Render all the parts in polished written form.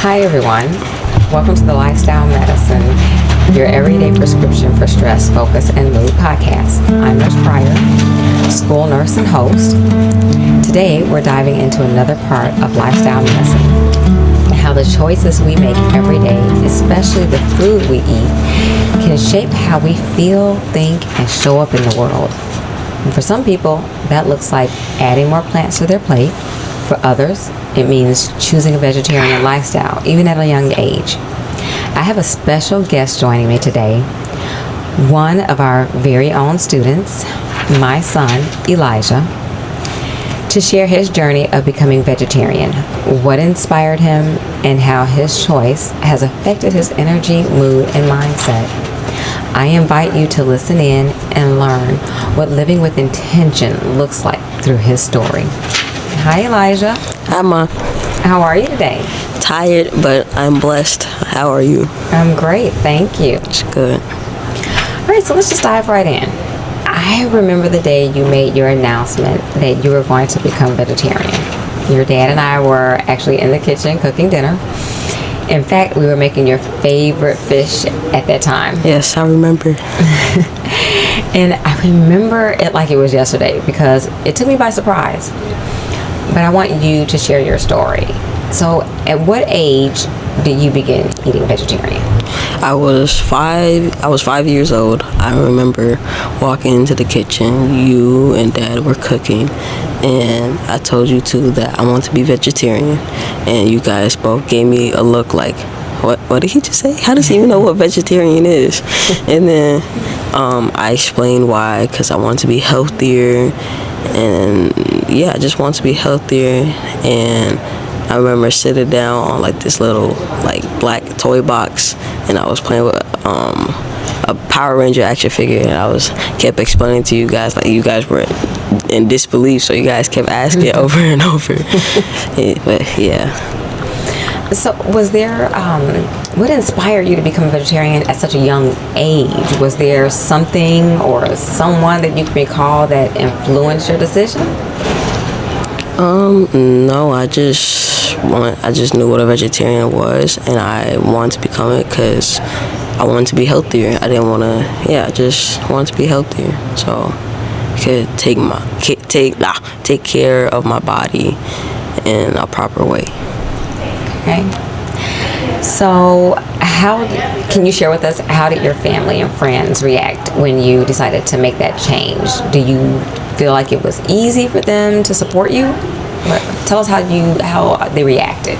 Hi, everyone. Welcome to the Lifestyle Medicine, your everyday prescription for stress, focus, and mood podcast. I'm Nurse Pryor, school nurse and host. Today, we're diving into another part of lifestyle medicine, how the choices we make every day, especially the food we eat, can shape how we feel, think, and show up in the world. And for some people, that looks like adding more plants to their plate. For others, it means choosing a vegetarian lifestyle, even at a young age. I have a special guest joining me today, one of our very own students, my son, Elijah, to share his journey of becoming vegetarian, what inspired him, and how his choice has affected his energy, mood, and mindset. I invite you to listen in and learn what living with intention looks like through his story. Hi, Elijah. Hi, Ma. How are you today? Tired, but I'm blessed. How are you? I'm great, thank you. It's good. All right, so let's just dive right in. I remember the day you made your announcement that you were going to become vegetarian. Your dad and I were actually in the kitchen cooking dinner. In fact, we were making your favorite fish at that time. Yes, I remember. And I remember it like it was yesterday because it took me by surprise. But I want you to share your story. So, at what age did you begin eating vegetarian? I was 5 years old. I remember walking into the kitchen. You and Dad were cooking, and I told you two that I want to be vegetarian. And you guys both gave me a look like, what did he just say? How does he even know what vegetarian is? And then I explained why, because I want to be healthier. And yeah, I just want to be healthier. And I remember sitting down on like this little like black toy box, and I was playing with a Power Ranger action figure, and I kept explaining to you guys, like, you guys were in disbelief, so you guys kept asking over and over. But yeah. So was there, what inspired you to become a vegetarian at such a young age? Was there something or someone that you can recall that influenced your decision? No, I just knew what a vegetarian was, and I wanted to become it because I wanted to be healthier. I just wanted to be healthier, so I could take care of my body in a proper way. Okay. So can you share with us, how did your family and friends react when you decided to make that change? Do you feel like it was easy for them to support you? Tell us how they reacted.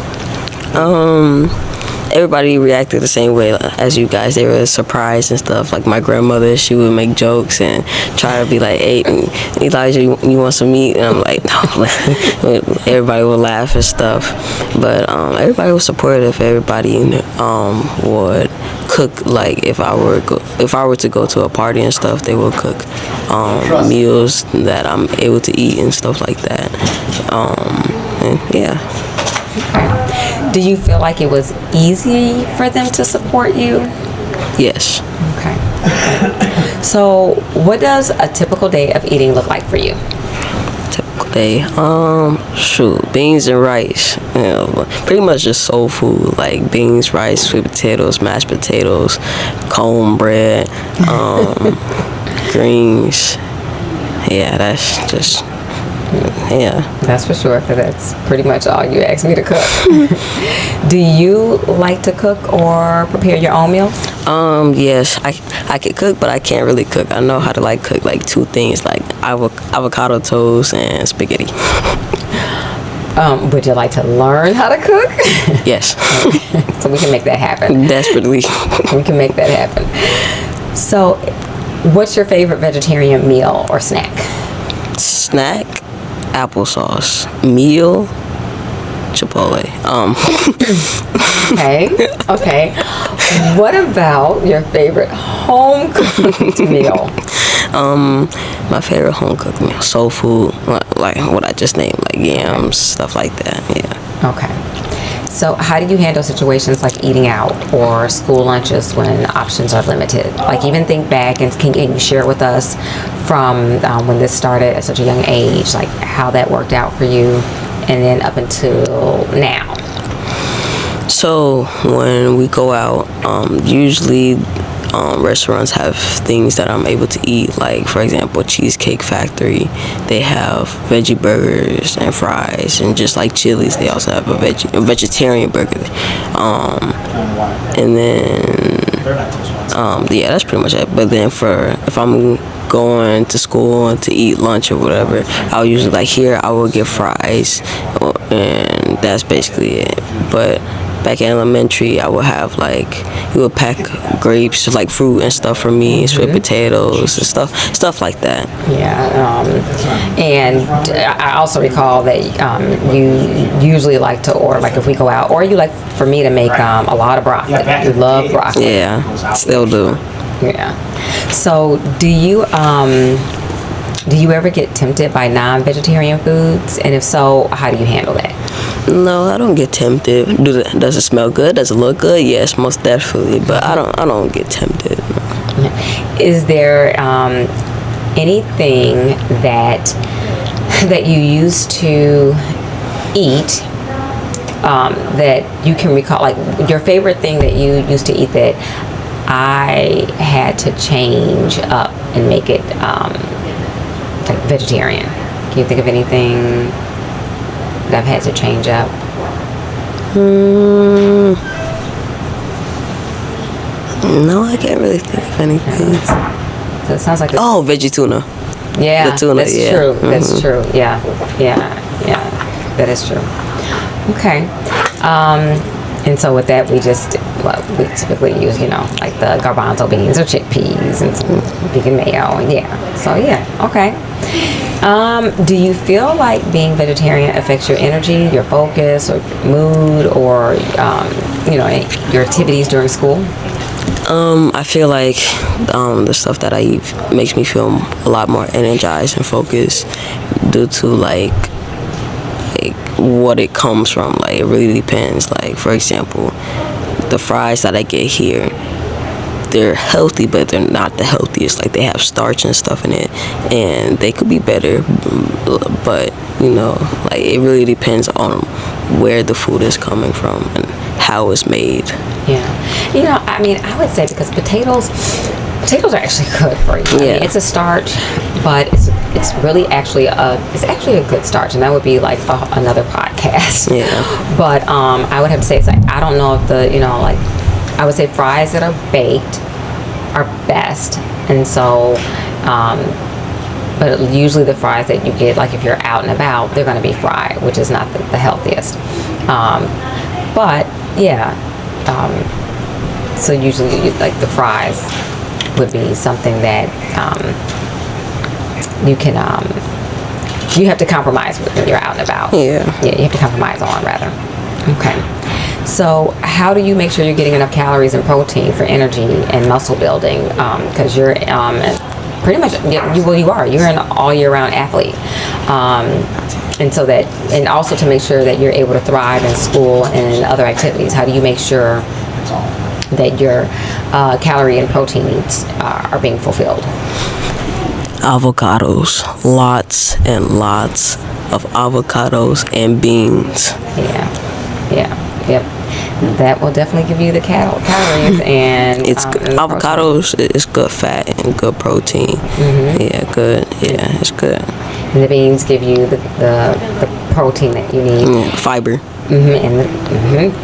Everybody reacted the same way as you guys. They were surprised and stuff. Like my grandmother, she would make jokes and try to be like, "Hey, Elijah, you want some meat?" And I'm like, "No." Everybody would laugh and stuff, but everybody was supportive. Everybody would cook. Like if I were to go to a party and stuff, they would cook meals that I'm able to eat and stuff like that. And yeah. Okay. Do you feel like it was easy for them to support you? Yes. Okay. So, what does a typical day of eating look like for you? Typical day, beans and rice. Pretty much just soul food, like beans, rice, sweet potatoes, mashed potatoes, cornbread, greens. Yeah, that's just. Yeah. That's for sure, because that's pretty much all you asked me to cook. Do you like to cook or prepare your own meals? Yes, I can cook, but I can't really cook. I know how to cook like two things, like avocado toast and spaghetti. Would you like to learn how to cook? Yes. So we can make that happen. Desperately. We can make that happen. So, what's your favorite vegetarian meal or snack? Snack, applesauce. Meal, Chipotle. Okay. What about your favorite home cooked meal? My favorite home cooked meal, soul food, like what I just named, like yams, stuff like that. Yeah. Okay. So how do you handle situations like eating out or school lunches when options are limited? Like, even think back, and can you share with us from when this started at such a young age, like how that worked out for you, and then up until now? So when we go out, usually restaurants have things that I'm able to eat. Like, for example, Cheesecake Factory, they have veggie burgers and fries, and just like Chili's, they also have a vegetarian burger. And then yeah, that's pretty much it. But then if I'm going to school to eat lunch or whatever, I'll usually, like here, I will get fries, and that's basically it. But back in elementary, I would have you would pack grapes, like fruit and stuff for me, sweet potatoes and stuff like that. Yeah, and I also recall that you usually like to order, like if we go out, or you like for me to make a lot of broccoli. You love broccoli. Yeah, still do. Yeah. So do you ever get tempted by non-vegetarian foods? And if so, how do you handle that? No, I don't get tempted. Does it smell good? Does it look good? Yes, most definitely. But I don't get tempted. Is there anything that you used to eat that you can recall, like your favorite thing that you used to eat that I had to change up and make it like vegetarian? Can you think of anything that I've had to change up? No, I can't really think of anything. So it sounds like veggie tuna. Yeah, the tuna, that's yeah. true. Mm-hmm. That's true. Yeah, that is true. Okay. And so with that, we typically use, like the garbanzo beans or chickpeas and some vegan mayo. Yeah. So yeah. Okay. Do you feel like being vegetarian affects your energy, your focus, or mood, or your activities during school? I feel like the stuff that I eat makes me feel a lot more energized and focused due to like what it comes from. Like, it really depends. Like, for example, the fries that I get here, they're healthy, but they're not the healthiest. Like, they have starch and stuff in it, and they could be better, but like, it really depends on where the food is coming from and how it's made. Yeah. I would say because potatoes are actually good for you. Yeah. I mean, it's a starch, but it's really actually a good starch, and that would be like another podcast. Yeah. But I would have to say, it's like, I don't know if I would say fries that are baked are best, and so but usually the fries that you get, like if you're out and about, they're going to be fried, which is not the healthiest. But yeah, so usually like the fries would be something that you can you have to compromise with when you're out and about. Yeah, you have to compromise on, rather. Okay. So how do you make sure you're getting enough calories and protein for energy and muscle building? Because you're pretty much, you're an all year round athlete. And also to make sure that you're able to thrive in school and in other activities, how do you make sure that your calorie and protein needs are being fulfilled? Avocados, lots and lots of avocados and beans. Yep. That will definitely give you the calories, and it's good. Avocados is good fat and good protein. Mm-hmm. Yeah, good. Yeah, it's good. And the beans give you the protein that you need. Fiber.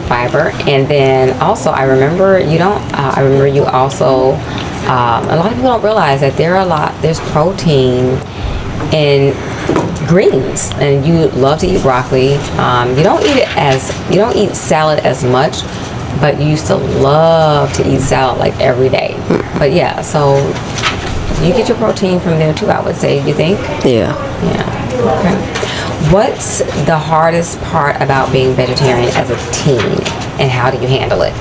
Fiber. And then also, I remember you also, a lot of people don't realize that there's protein in greens, and you love to eat broccoli. You don't eat salad as much, but you used to love to eat salad like every day. But yeah, so you get your protein from there too, I would say. You think? Yeah. Okay. What's the hardest part about being vegetarian as a teen, and how do you handle it?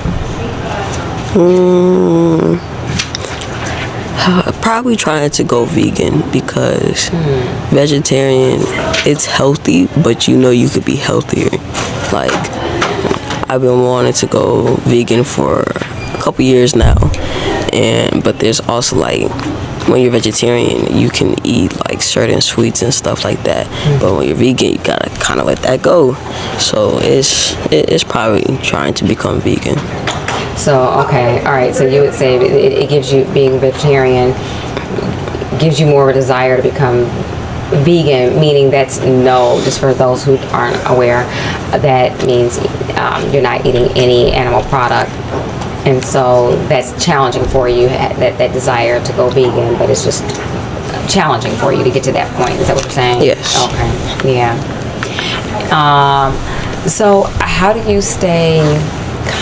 Probably trying to go vegan, because vegetarian, it's healthy, but you could be healthier. Like, I've been wanting to go vegan for a couple years now, but there's also like when you're vegetarian, you can eat like certain sweets and stuff like that. But when you're vegan, you gotta kind of let that go. So it's probably trying to become vegan. So, okay, all right. So you would say it gives you, being vegetarian, gives you more of a desire to become vegan, meaning that's no, just for those who aren't aware, that means you're not eating any animal product. And so that's challenging for you, that desire to go vegan, but it's just challenging for you to get to that point. Is that what you're saying? Yes. Okay, yeah. So how do you stay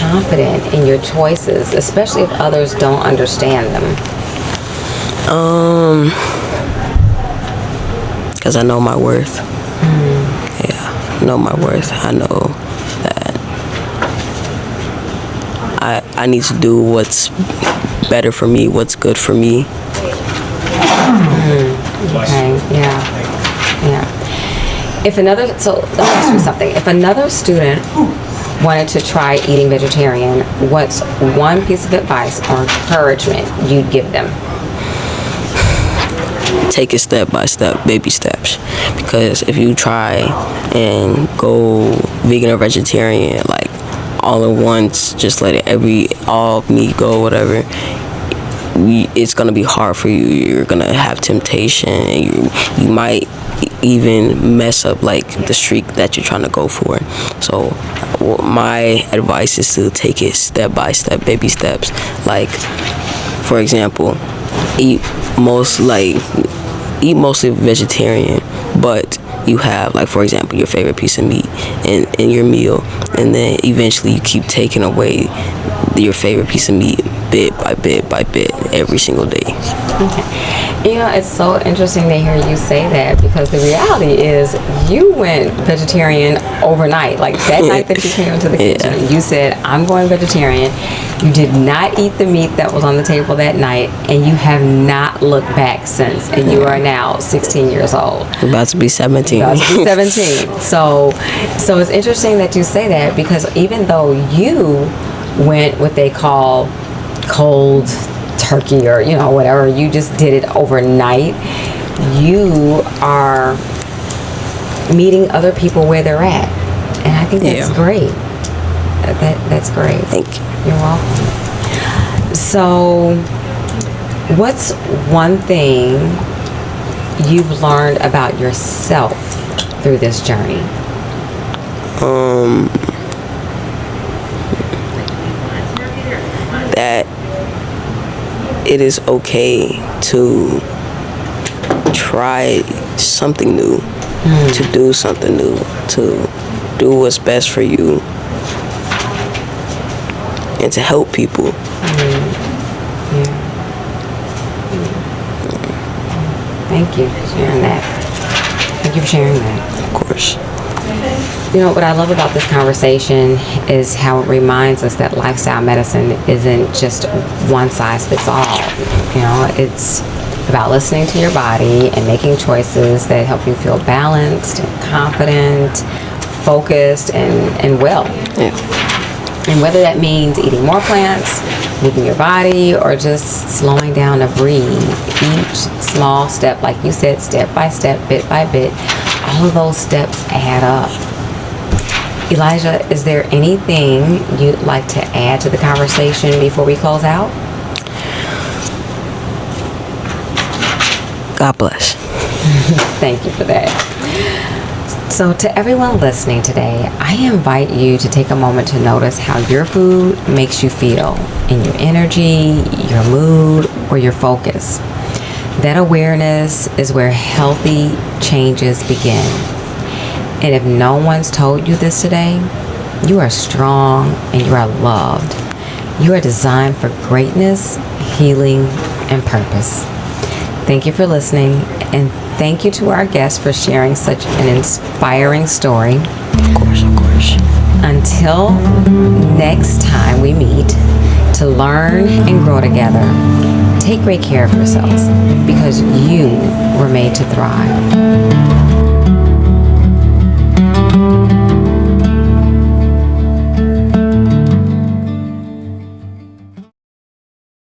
confident in your choices, especially if others don't understand them? Because I know my worth. Yeah, I know my worth. I know that I need to do what's better for me, what's good for me. Okay, yeah. So let me ask you something. If another student wanted to try eating vegetarian, what's one piece of advice or encouragement you'd give them? Take it step by step, baby steps. Because if you try and go vegan or vegetarian, like all at once, just let all meat go, whatever, it's gonna be hard for you. You're gonna have temptation, and you might even mess up like the streak that you're trying to go for. So my advice is to take it step by step, baby steps. Like, for example, eat mostly vegetarian, but you have, like, for example, your favorite piece of meat in your meal, and then eventually you keep taking away your favorite piece of meat bit by bit by bit every single day. Okay. You know, it's so interesting to hear you say that, because the reality is you went vegetarian overnight. Like that night that you came into the kitchen, you said, I'm going vegetarian. You did not eat the meat that was on the table that night, and you have not looked back since. And you are now 16 years old. About to be 17. About to be 17. So it's interesting that you say that, because even though you went what they call cold turkey, or whatever, you just did it overnight, you are meeting other people where they're at, and I think that's great. That's great. Thank you. You're welcome. So what's one thing you've learned about yourself through this journey? That it is okay to try something new, to do something new, to do what's best for you, and to help people. Thank you for sharing that. Thank you for sharing that. Of course. You know, what I love about this conversation is how it reminds us that lifestyle medicine isn't just one size fits all. It's about listening to your body and making choices that help you feel balanced, and confident, focused, and well. Yeah. And whether that means eating more plants, moving your body, or just slowing down to breathe, each small step, like you said, step by step, bit by bit, all of those steps add up. Elijah, is there anything you'd like to add to the conversation before we close out? God bless. Thank you for that. So to everyone listening today, I invite you to take a moment to notice how your food makes you feel in your energy, your mood, or your focus. That awareness is where healthy changes begin. And if no one's told you this today, you are strong and you are loved. You are designed for greatness, healing, and purpose. Thank you for listening, and thank you to our guests for sharing such an inspiring story. Of course, of course. Until next time we meet to learn and grow together, take great care of yourselves, because you were made to thrive.